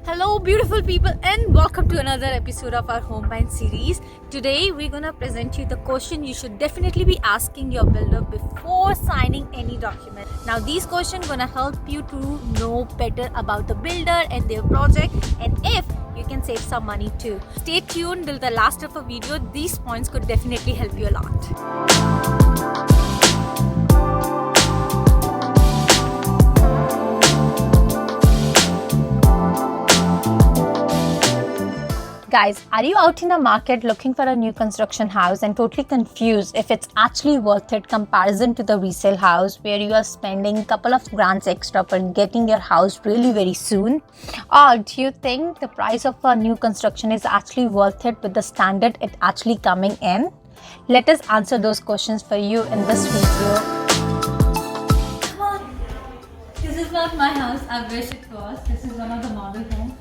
Hello beautiful people and welcome to another episode of our home buying series. Today we're gonna present you the question you should definitely be asking your builder before signing any document. Now these questions gonna help you to know better about the builder and their project, and if you can save some money too. Stay tuned till the last of the video. These points could definitely help you a lot. Guys, are you out in the market looking for a new construction house and totally confused if it's actually worth it comparison to the resale house where you are spending a couple of grands extra for getting your house really very soon? Or do you think the price of a new construction is actually worth it with the standard it actually coming in? Let us answer those questions for you in this video. Come on! This is not my house. I wish it was. This is one of the model homes.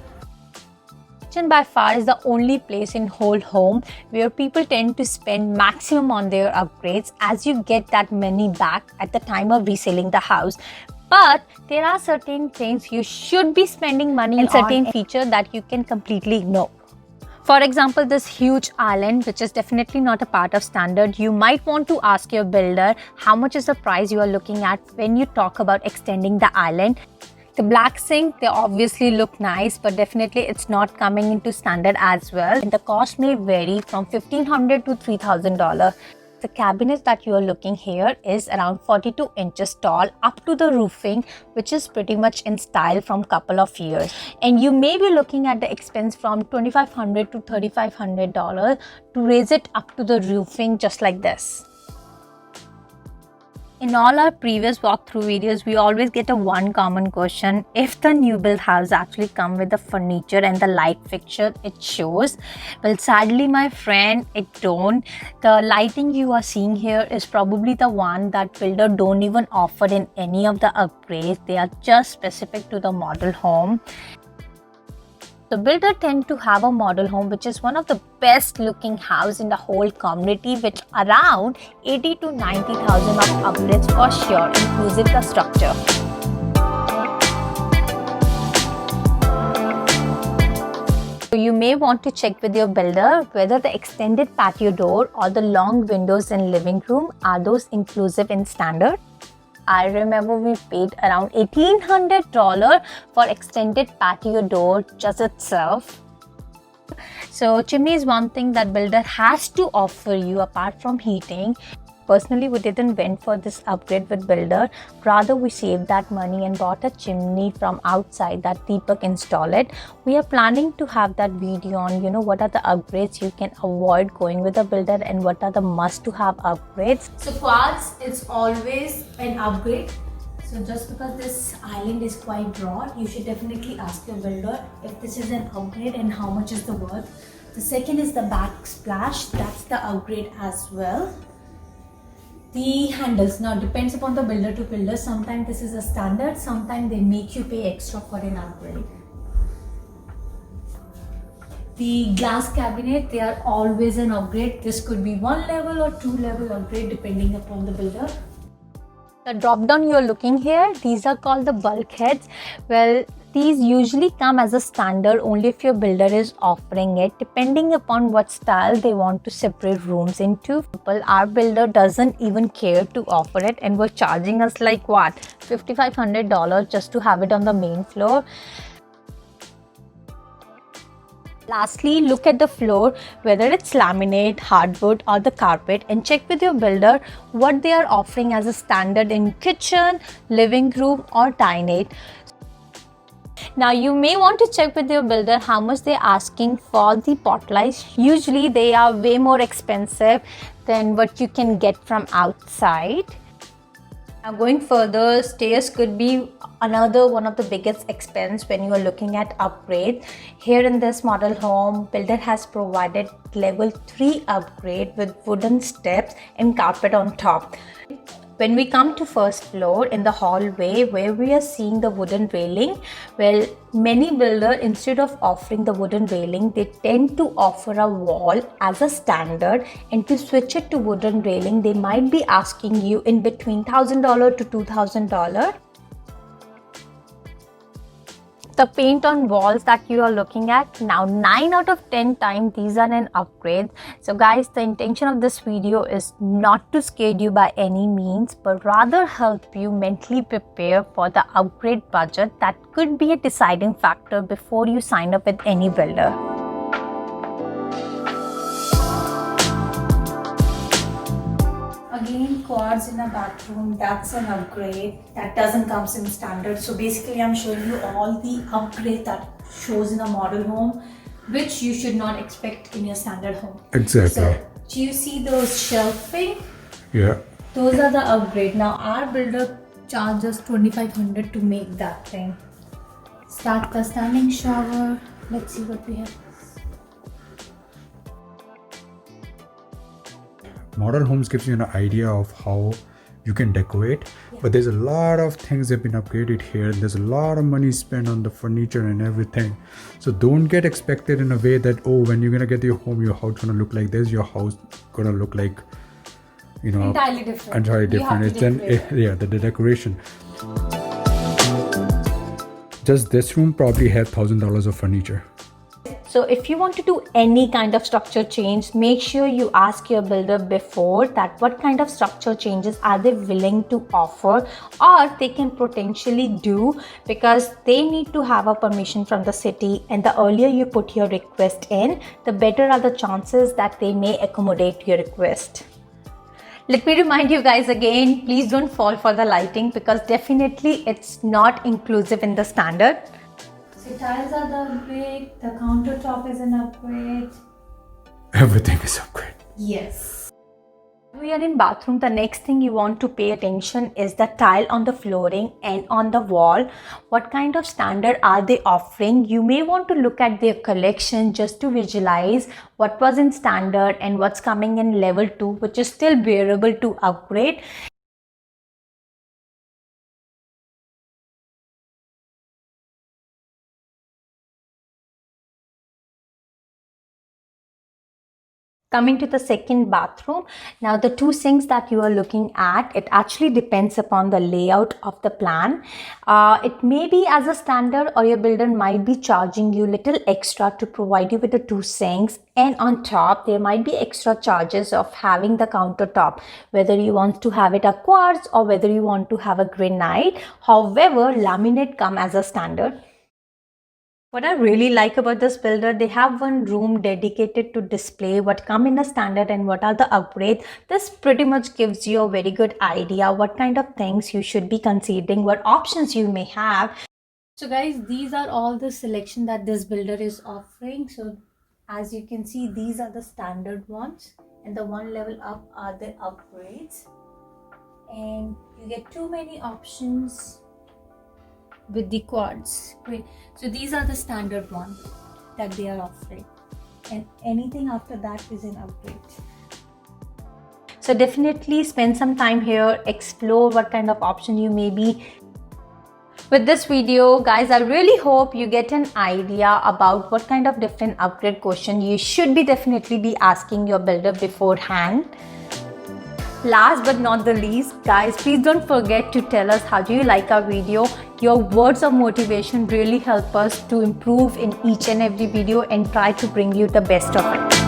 Kitchen by far is the only place in whole home where people tend to spend maximum on their upgrades, as you get that money back at the time of reselling the house. But there are certain things you should be spending money on, certain features that you can completely ignore. For example, this huge island, which is definitely not a part of standard. You might want to ask your builder how much is the price you are looking at when you talk about extending the island. The black sink, they obviously look nice, but definitely it's not coming into standard as well. And the cost may vary from $1,500 to $3,000. The cabinet that you are looking here is around 42 inches tall up to the roofing, which is pretty much in style from couple of years. And you may be looking at the expense from $2,500 to $3,500 to raise it up to the roofing just like this. In all our previous walkthrough videos, we always get a one common question: if the new build house actually come with the furniture and the light fixture it shows. Well, sadly my friend, it don't. The lighting you are seeing here is probably the one that builder don't even offer in any of the upgrades. They are just specific to the model home. The builder tend to have a model home which is one of the best looking house in the whole community, with around 80 to 90,000 of upgrades for sure, inclusive the structure. So you may want to check with your builder whether the extended patio door or the long windows in living room are those inclusive in standard. I remember we paid around $1,800 for extended patio door just itself. So chimney is one thing that builder has to offer you apart from heating. Personally, we didn't went for this upgrade with builder. Rather, we saved that money and bought a chimney from outside that Deepak installed it. We are planning to have that video on, what are the upgrades you can avoid going with a builder and what are the must to have upgrades. So quartz is always an upgrade. So just because this island is quite broad, you should definitely ask your builder if this is an upgrade and how much is the worth. The second is the backsplash. That's the upgrade as well. The handles now depends upon the builder to builder. Sometimes this is a standard, sometimes they make you pay extra for an upgrade. The glass cabinet, they are always an upgrade. This could be 1 level or 2 level upgrade depending upon the builder. The drop down you are looking here, these are called the bulkheads. Well, these usually come as a standard only if your builder is offering it, depending upon what style they want to separate rooms into. Our builder doesn't even care to offer it and we're charging us like what, $5,500 just to have it on the main floor. Lastly, look at the floor, whether it's laminate, hardwood or the carpet, and check with your builder what they are offering as a standard in kitchen, living room or dinette. Now you may want to check with your builder how much they're asking for the pot lights. Usually they are way more expensive than what you can get from outside. Now going further, stairs could be another one of the biggest expense when you are looking at upgrade. Here in this model home, builder has provided level 3 upgrade with wooden steps and carpet on top. When we come to first floor in the hallway where we are seeing the wooden railing, well, many builders instead of offering the wooden railing, they tend to offer a wall as a standard, and to switch it to wooden railing, they might be asking you in between $1,000 to $2,000. The paint on walls that you are looking at, now 9 out of 10 times these are an upgrade. So guys, the intention of this video is not to scare you by any means, but rather help you mentally prepare for the upgrade budget that could be a deciding factor before you sign up with any builder. Again, quads in a bathroom, that's an upgrade. That doesn't come in standard. So basically I'm showing you all the upgrade that shows in a model home, which you should not expect in your standard home. Exactly. So do you see those shelving? Yeah. Those are the upgrade. Now our builder charges 2,500 to make that thing. Start the standing shower. Let's see what we have. Modern homes gives you an idea of how you can decorate, but there's a lot of things that have been upgraded here. There's a lot of money spent on the furniture and everything. So don't get expected in a way that, oh, when you're gonna get your home, your house gonna look like this, your house gonna look like, you know, entirely different. Entirely different. It's then the decoration. Just this room probably had $1,000 of furniture. So if you want to do any kind of structure change, make sure you ask your builder before that what kind of structure changes are they willing to offer or they can potentially do, because they need to have a permission from the city, and the earlier you put your request in, the better are the chances that they may accommodate your request. Let me remind you guys again, please don't fall for the lighting, because definitely it's not inclusive in the standard. So tiles are the upgrade, the countertop is an upgrade. Everything is upgrade. Yes. We are in bathroom. The next thing you want to pay attention is the tile on the flooring and on the wall. What kind of standard are they offering? You may want to look at their collection just to visualize what was in standard and what's coming in level 2, which is still bearable to upgrade. Coming to the second bathroom, now the two sinks that you are looking at, it actually depends upon the layout of the plan. It may be as a standard, or your builder might be charging you little extra to provide you with the two sinks, and on top there might be extra charges of having the countertop, whether you want to have it a quartz or whether you want to have a granite. However, laminate come as a standard. What I really like about this builder, they have one room dedicated to display what come in a standard and what are the upgrades. This pretty much gives you a very good idea what kind of things you should be considering, what options you may have. So guys, these are all the selection that this builder is offering. So as you can see, these are the standard ones, and the one level up are the upgrades, and you get too many options with the quads. Great. So these are the standard ones that they are offering, and anything after that is an upgrade. So definitely spend some time here, explore what kind of option you may be. With this video, guys, I really hope you get an idea about what kind of different upgrade question you should be definitely be asking your builder beforehand. Last but not the least, guys, please don't forget to tell us how do you like our video. Your words of motivation really help us to improve in each and every video and try to bring you the best of it.